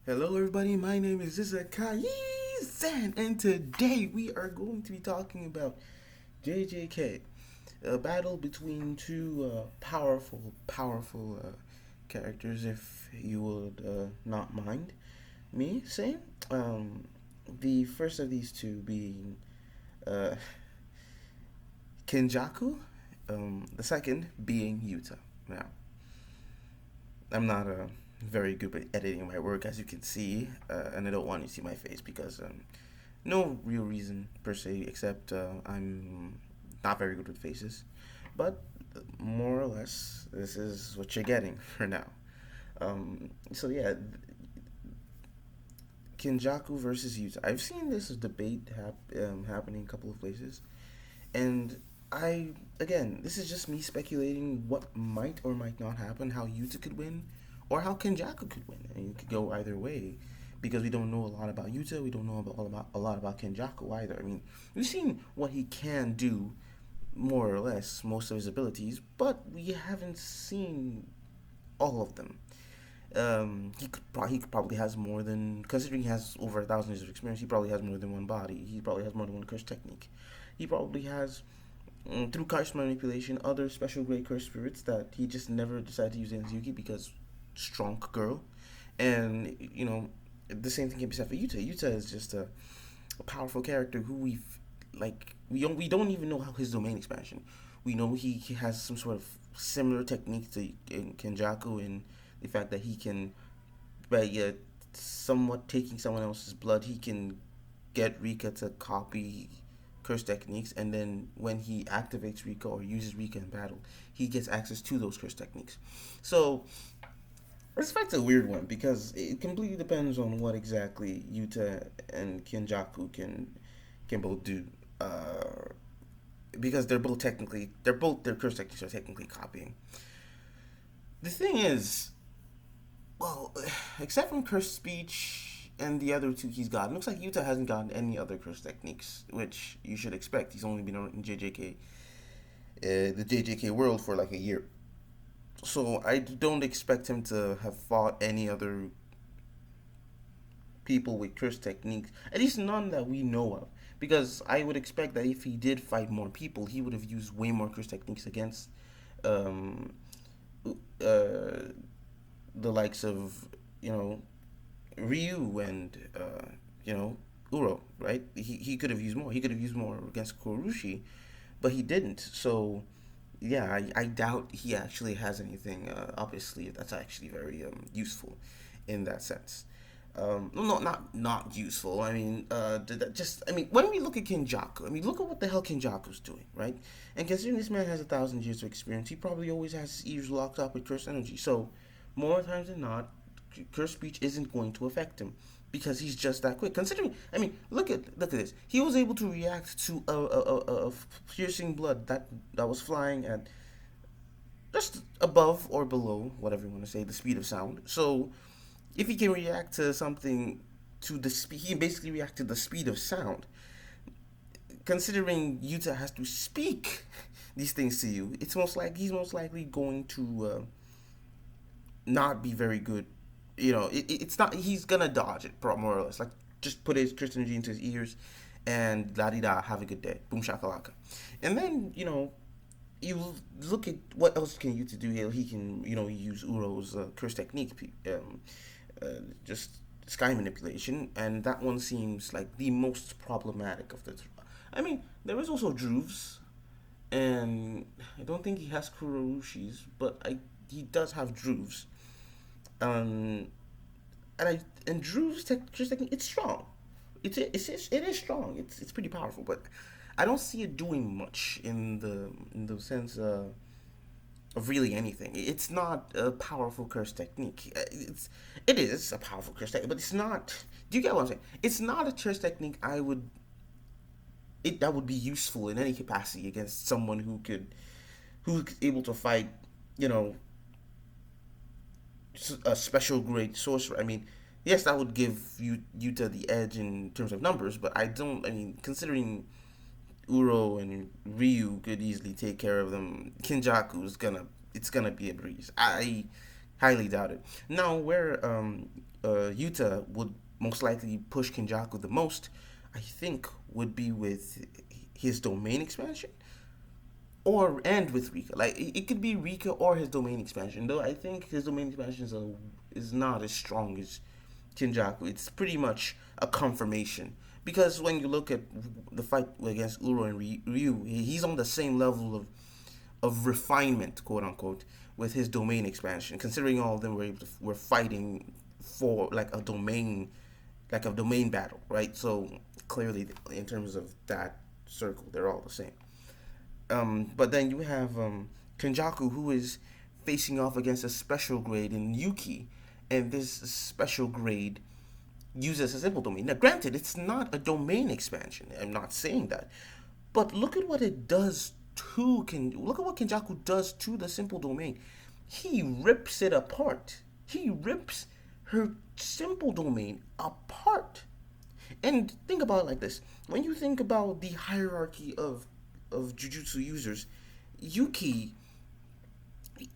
Hello, everybody. My name is Kaisen, and today we are going to be talking about JJK, a battle between two powerful characters. If you would not mind me saying, um, the first of these two being uh, Kenjaku, the second being Yuta. Now, I'm not very good at editing my work, as you can see, and I don't want you to see my face because no real reason per se, except I'm not very good with faces. But more or less, this is what you're getting for now. So yeah, Kenjaku versus Yuta. I've seen this debate happening a couple of places, and I again, this is just me speculating what might or might not happen, how Yuta could win, or how Kenjaku could win. And it could go either way, because we don't know a lot about Yuta. We don't know about a lot about Kenjaku either. I mean, we've seen what he can do, more or less, most of his abilities, but we haven't seen all of them. He probably has more than, considering he has over 1,000 years of experience. He probably has more than one body. He probably has more than one curse technique. He probably has, through curse manipulation, other special grade curse spirits that he just never decided to use in Yuki because strong girl. And the same thing can be said for Yuta. Yuta is just a powerful character who we don't even know how his domain expansion. We know he has some sort of similar technique to Kenjaku in the fact that he can, by somewhat taking someone else's blood, he can get Rika to copy curse techniques, and then when he activates Rika or uses Rika in battle, he gets access to those curse techniques. So this fight's a weird one because it completely depends on what exactly Yuta and Kenjaku can both do. Because they're both their curse techniques are technically copying. The thing is, well, except from curse speech and the other two he's gotten, looks like Yuta hasn't gotten any other curse techniques, which you should expect. He's only been in the JJK world for like a year, so I don't expect him to have fought any other people with curse techniques, at least none that we know of. Because I would expect that if he did fight more people, he would have used way more curse techniques against um, uh, the likes of Ryu and Uro, right? He could have used more. He could have used more against Korushi, but he didn't. So yeah, I doubt he actually has anything up his sleeve that's actually very useful in that sense. No, not useful. I mean, when we look at Kenjaku, I mean, look at what the hell Kenjaku's doing, right? And considering this man has 1,000 years of experience, he probably always has his ears locked up with cursed energy. So, more times than not, cursed speech isn't going to affect him because he's just that quick. Considering, I mean, look at this. He was able to react to a piercing blood that was flying at just above or below, whatever you want to say, the speed of sound. So if he can react to something to the speed, he can basically react to the speed of sound. Considering Yuta has to speak these things to you, he's most likely going to not be very good. It's not. He's gonna dodge it, more or less. Like just put his Christian energy into his ears, and la di da, have a good day, boom shakalaka, and then you look at what else can Yuta do. He can use Uro's curse technique, just sky manipulation, and that one seems like the most problematic of the. I mean, there is also Druves, and I don't think he has Kurorushis, but he does have Druves. Um, and Druves just technique, it's strong. It is strong. It's pretty powerful, but I don't see it doing much in the sense of really anything. It's not a powerful curse technique. It is a powerful curse technique, but it's not. Do you get what I'm saying? It's not a curse technique that would be useful in any capacity against someone who's able to fight, you know, a special grade sorcerer. I mean, yes, that would give Yuta the edge in terms of numbers, but I don't. I mean, considering Uro and Ryu could easily take care of them, Kinjaku is gonna be a breeze. I highly doubt it. Now, where Yuta would most likely push Kenjaku the most, I think, would be with his domain expansion or and with Rika. Like it could be Rika or his domain expansion. Though I think his domain expansion is not as strong as Kenjaku. It's pretty much a confirmation because when you look at the fight against Uro and Ryu, he's on the same level of refinement, quote unquote, with his domain expansion. Considering all of them were fighting for like a domain battle, right? So clearly, in terms of that circle, they're all the same. But then you have Kenjaku, who is facing off against a special grade in Yuki, and this special grade uses a simple domain. Now, granted, it's not a domain expansion. I'm not saying that, but look at what it does to look at what Kenjaku does to the simple domain. He rips it apart. He rips her simple domain apart. And think about it like this: when you think about the hierarchy of jujutsu users, Yuki,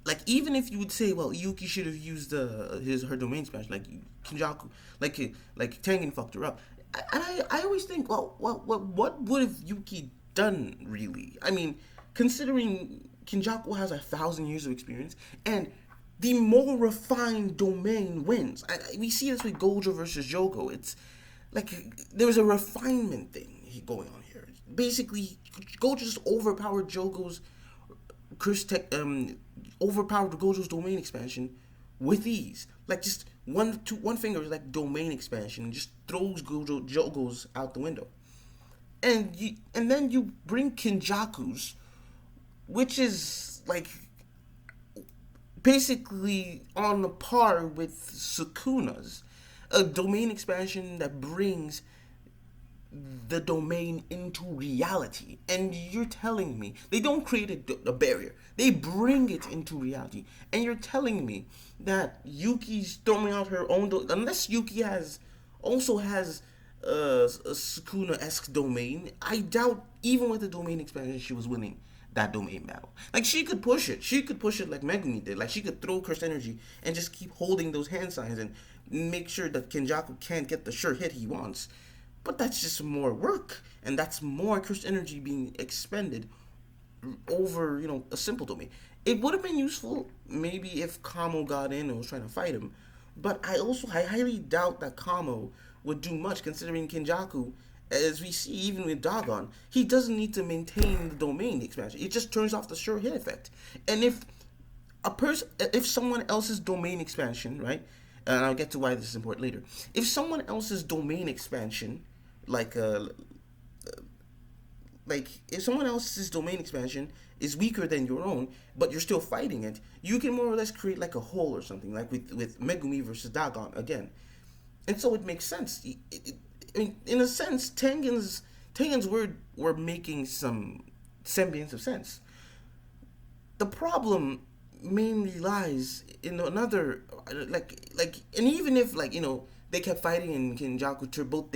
like even if you would say, well, Yuki should have used her domain expansion, like Kenjaku, like Tengen fucked her up. And I always think, well, what would have Yuki done really? I mean, considering Kenjaku has 1,000 years of experience, and the more refined domain wins. We see this with Gojo versus Jogo. It's like there's a refinement thing going on here. Basically, Gojo just overpowered Jogo's overpowered Gojo's domain expansion with ease. Like just one finger is like domain expansion and just throws Jogo's out the window. And then you bring Kenjaku's, which is like basically on a par with Sukuna's, a domain expansion that brings the domain into reality. And you're telling me they don't create a barrier, they bring it into reality. And you're telling me that Yuki's throwing out her own unless Yuki also has a Sukuna-esque domain. I doubt even with the domain expansion she was winning that domain battle. Like she could push it like Megumi did. Like she could throw cursed energy and just keep holding those hand signs and make sure that Kenjaku can't get the sure hit he wants. But that's just more work, and that's more cursed energy being expended over, a simple domain. It would have been useful maybe if Kamo got in and was trying to fight him, but I highly doubt that Kamo would do much considering Kenjaku, as we see even with Dagon, he doesn't need to maintain the domain expansion. It just turns off the sure hit effect. And if someone else's domain expansion, right? And I'll get to why this is important later. If someone else's domain expansion, like if someone else's domain expansion is weaker than your own, but you're still fighting it, you can more or less create like a hole or something, like with Megumi versus Dagon again. And so it makes sense. I mean, in a sense, Tengen's were making some semblance of sense. The problem mainly lies in another, and even if they kept fighting and Kenjaku Turbo,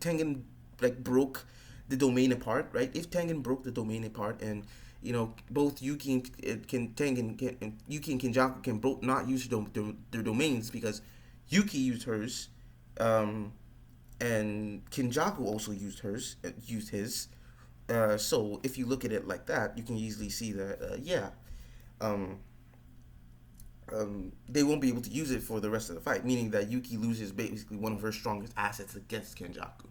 Tengen broke the domain apart, right? If Tengen broke the domain apart and both Yuki and Yuki and Kenjaku can both not use their domains because Yuki used hers, and Kenjaku also used his. So if you look at it like that, you can easily see that they won't be able to use it for the rest of the fight, meaning that Yuki loses basically one of her strongest assets against Kenjaku.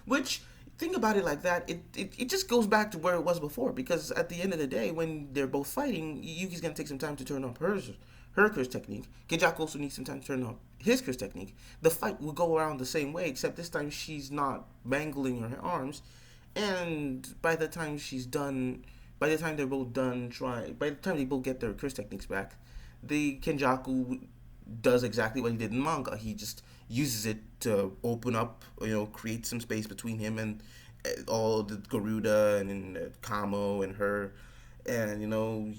Which, think about it like that, it just goes back to where it was before, because at the end of the day, when they're both fighting, Yuki's going to take some time to turn up her curse technique. Kenjaku also needs some time to turn up his curse technique. The fight will go around the same way, except this time she's not mangling her arms, and by the time they both get their curse techniques back, the Kenjaku does exactly what he did in manga. He just uses it to open up, create some space between him and all the Garuda and Kamo and her, and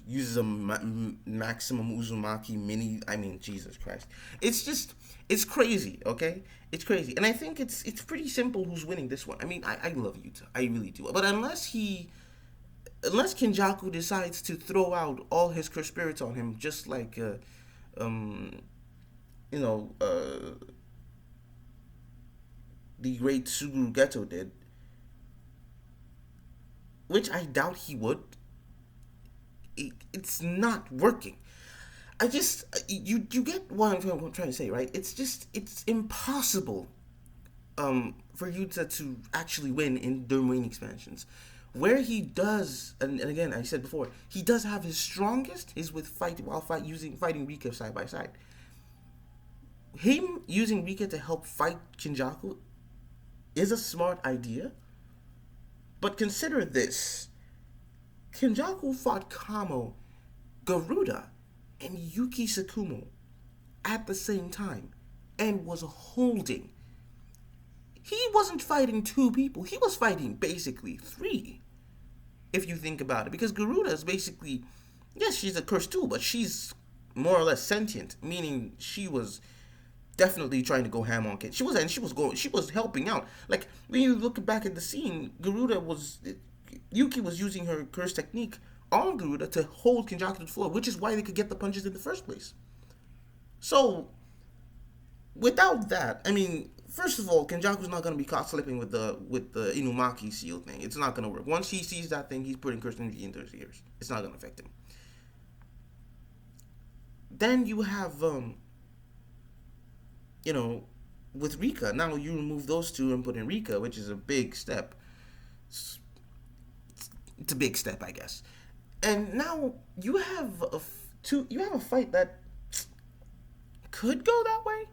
uses a maximum Uzumaki mini. I mean, Jesus Christ, it's crazy. Okay, it's crazy, and I think it's pretty simple who's winning this one. I mean, I love Yuta, I really do, but unless Kenjaku decides to throw out all his cursed spirits on him, just like the great Suguru Geto did, which I doubt he would, it's not working. I just you get what I'm trying to say, right? It's impossible for Yuta to actually win in the main expansions. Where he does, and again I said before, he does have his strongest is with fighting Rika side by side. Him using Rika to help fight Kenjaku is a smart idea, but consider this: Kenjaku fought Kamo, Garuda, and Yuki Tsukumo at the same time and was holding. He wasn't fighting two people, he was fighting basically three, if you think about it. Because Garuda is basically, yes, she's a curse too, but she's more or less sentient, meaning she was definitely trying to go ham on Ken. She was helping out. Like, when you look back at the scene, Yuki was using her curse technique on Garuda to hold Kenjaku to the floor, which is why they could get the punches in the first place. So, without that, I mean, first of all, Kenjaku's not going to be caught slipping with the Inumaki seal thing. It's not going to work. Once he sees that thing, he's putting cursed energy into his ears. It's not going to affect him. Then you have, with Rika. Now you remove those two and put in Rika, which is a big step. It's a big step, I guess. And now you have a fight that could go that way.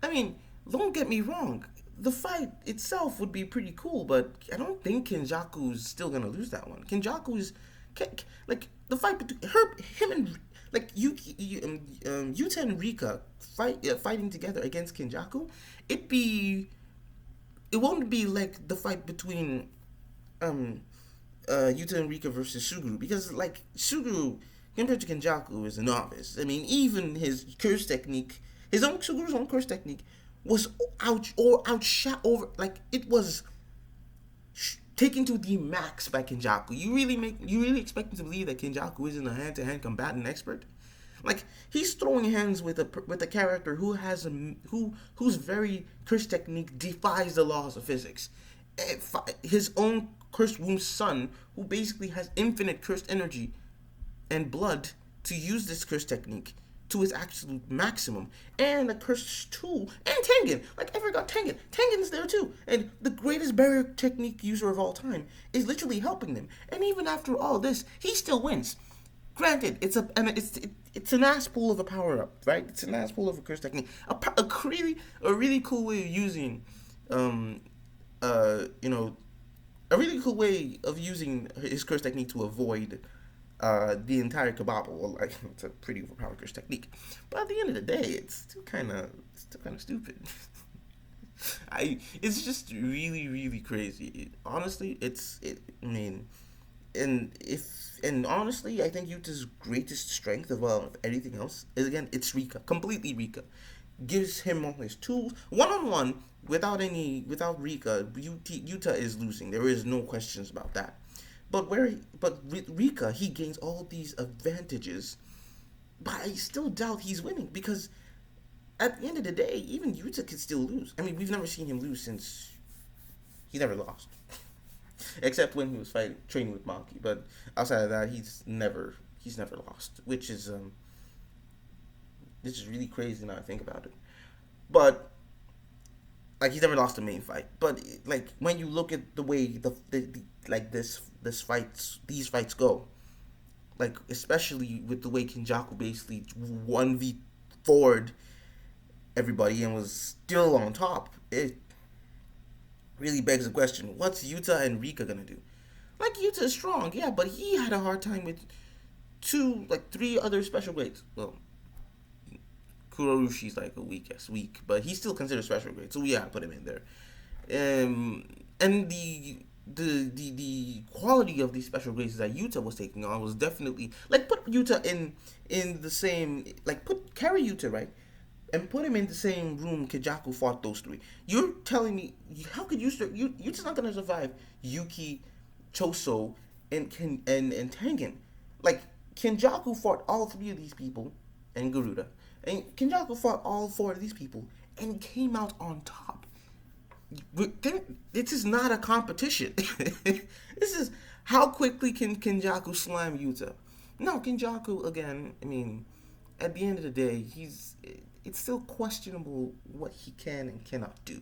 I mean, don't get me wrong. The fight itself would be pretty cool, but I don't think Kenjaku's still gonna lose that one. Kenjaku's like the fight between him and like Yuta and Rika fighting together against Kenjaku. It won't be like the fight between Yuta and Rika versus Suguru, because like Suguru compared to Kenjaku is a novice. I mean, even his curse technique, Suguru's own curse technique was it was taken to the max by Kenjaku. You really expect me to believe that Kenjaku isn't a hand-to-hand combatant expert? Like, he's throwing hands with a character whose very curse technique defies the laws of physics. His own cursed womb's son, who basically has infinite cursed energy and blood to use this curse technique to its absolute maximum, and a cursed tool, and Tengen. Like, I forgot Tengen. Tengen's there too, and the greatest barrier technique user of all time is literally helping them. And even after all this, he still wins. Granted, it's an ass pool of a power up, right? It's an ass pool of a curse technique. A really cool way of using, a really cool way of using his curse technique to avoid the entire Kababa. Well, like, it's a pretty overpowered curse technique, but at the end of the day, it's still kind of stupid. It's just really, really crazy. Honestly, honestly, I think Yuta's greatest strength of anything else is, again, it's Rika, completely Rika. Gives him all his tools. One-on-one, without Rika, Yuta is losing. There is no questions about that. But with Rika, he gains all these advantages, but I still doubt he's winning, because at the end of the day, even Yuta could still lose. I mean, we've never seen him lose since he never lost, except when he was training with Maki. But outside of that, he's never lost, which is this is really crazy now I think about it. But like, he's never lost a main fight. But like, when you look at the way these fights go, like, especially with the way Kenjaku basically 1v4'd everybody and was still on top, it really begs the question: what's Yuta and Rika gonna do? Like, Yuta is strong, yeah, but he had a hard time with three other special grades. Well, Kurorushi's like a weak, but he's still considered special grade, so yeah, put him in there. And the quality of these special grades that Yuta was taking on was definitely, like, put Yuta in the same, like, carry Yuta, right, and put him in the same room Kenjaku fought those three. You're telling me, how could Yuta's not gonna survive Yuki, Choso, and Tengen? Like, Kenjaku fought all three of these people, and Garuda. And Kenjaku fought all four of these people and came out on top. This is not a competition. This is how quickly can Kenjaku slam Yuta. No, Kenjaku again. I mean, at the end of the day, it's still questionable what he can and cannot do,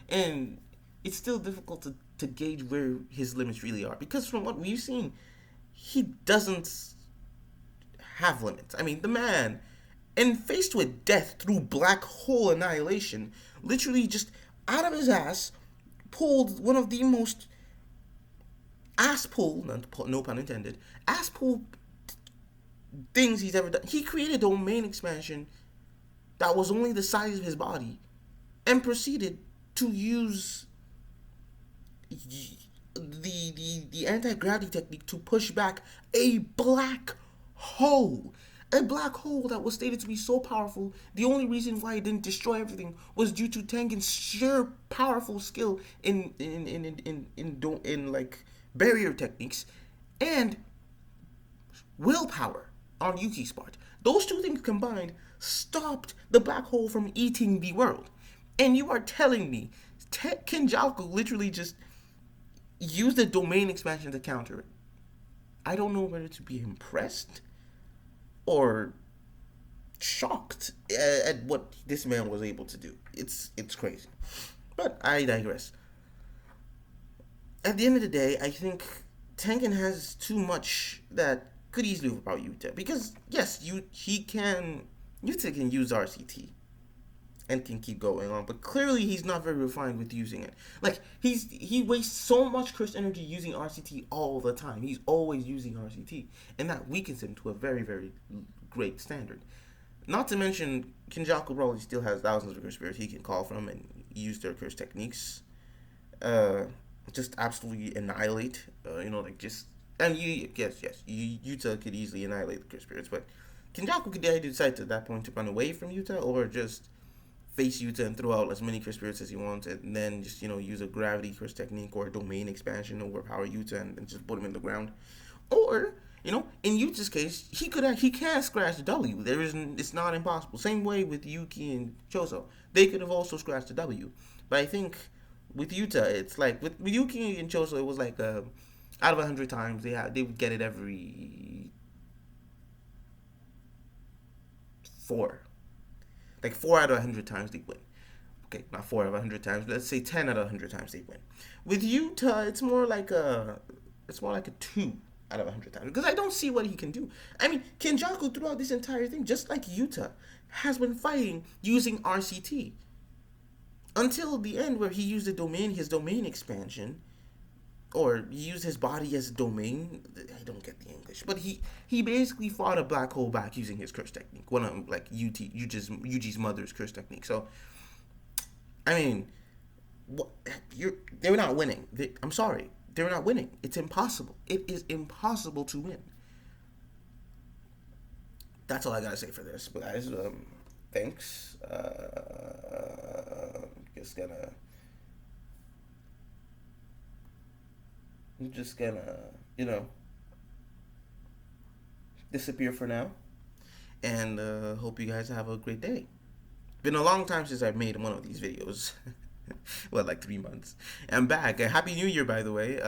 and it's still difficult to gauge where his limits really are because from what we've seen, he doesn't have limits. I mean, the man, and faced with death through black hole annihilation, literally just out of his ass pulled one of the most ass pull, no pun intended, ass pull things he's ever done. He created a domain expansion that was only the size of his body and proceeded to use the anti-gravity technique to push back a black hole. A black hole that was stated to be so powerful, the only reason why it didn't destroy everything was due to Tengen's sheer powerful skill in like barrier techniques and willpower on Yuki's part. Those two things combined stopped the black hole from eating the world. And you are telling me Kenjaku literally just used the domain expansion to counter it. I don't know whether to be impressed or shocked at what this man was able to do. It's crazy. But I digress. At the end of the day, I think Tengen has too much that could easily overpower Yuta. Because yes, Yuta can use RCT and can keep going on, but clearly he's not very refined with using it. Like he wastes so much curse energy using RCT all the time. He's always using RCT, and that weakens him to a very, very great standard. Not to mention, Kenjaku probably still has thousands of curse spirits he can call from and use their curse techniques. Just absolutely annihilate. Yuta could easily annihilate the curse spirits, but Kenjaku could either decide at that point to run away from Yuta or just face Yuta and throw out as many curse spirits as he wants, and then just use a gravity curse technique or a domain expansion to overpower Yuta and just put him in the ground. Or in Yuta's case, he can scratch the W. It's not impossible. Same way with Yuki and Choso, they could have also scratched the W. But I think with Yuta, it's like with Yuki and Choso, it was like out of 100 times they would get it every 4. Like 4 out of 100 times they win. Okay, not 4 out of 100 times. Let's say 10 out of 100 times they win. With Yuta, it's more like a 2 out of 100 times because I don't see what he can do. I mean, Kenjaku throughout this entire thing, just like Yuta, has been fighting using RCT until the end where he used his domain expansion, or he used his body as a domain. I don't get the English, but he basically fought a black hole back using his curse technique, one of like Yuji's mother's curse technique. So, I mean, they're not winning. I'm sorry, they're not winning. It's impossible. It is impossible to win. That's all I gotta say for this. But guys, thanks. I'm just gonna, disappear for now, and hope you guys have a great day. Been a long time since I've made one of these videos. Well, like 3 months. I'm back. Happy New Year, by the way.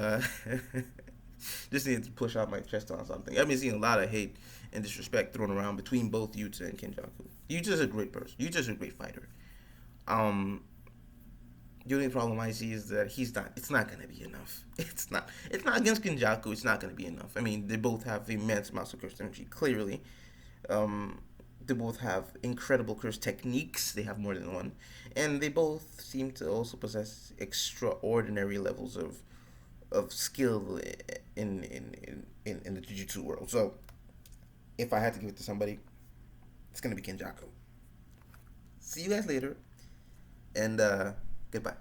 Just needed to push out my chest on something. I've been seeing a lot of hate and disrespect thrown around between both Yuta and Kenjaku. Yuta's a great person. Yuta's a great fighter. The only problem I see is that it's not going to be enough. It's not against Kenjaku. It's not going to be enough. I mean, they both have immense amounts of curse energy, clearly. They both have incredible curse techniques. They have more than one. And they both seem to also possess extraordinary levels of skill in the Jijutsu world. So, if I had to give it to somebody, it's going to be Kenjaku. See you guys later. And, goodbye.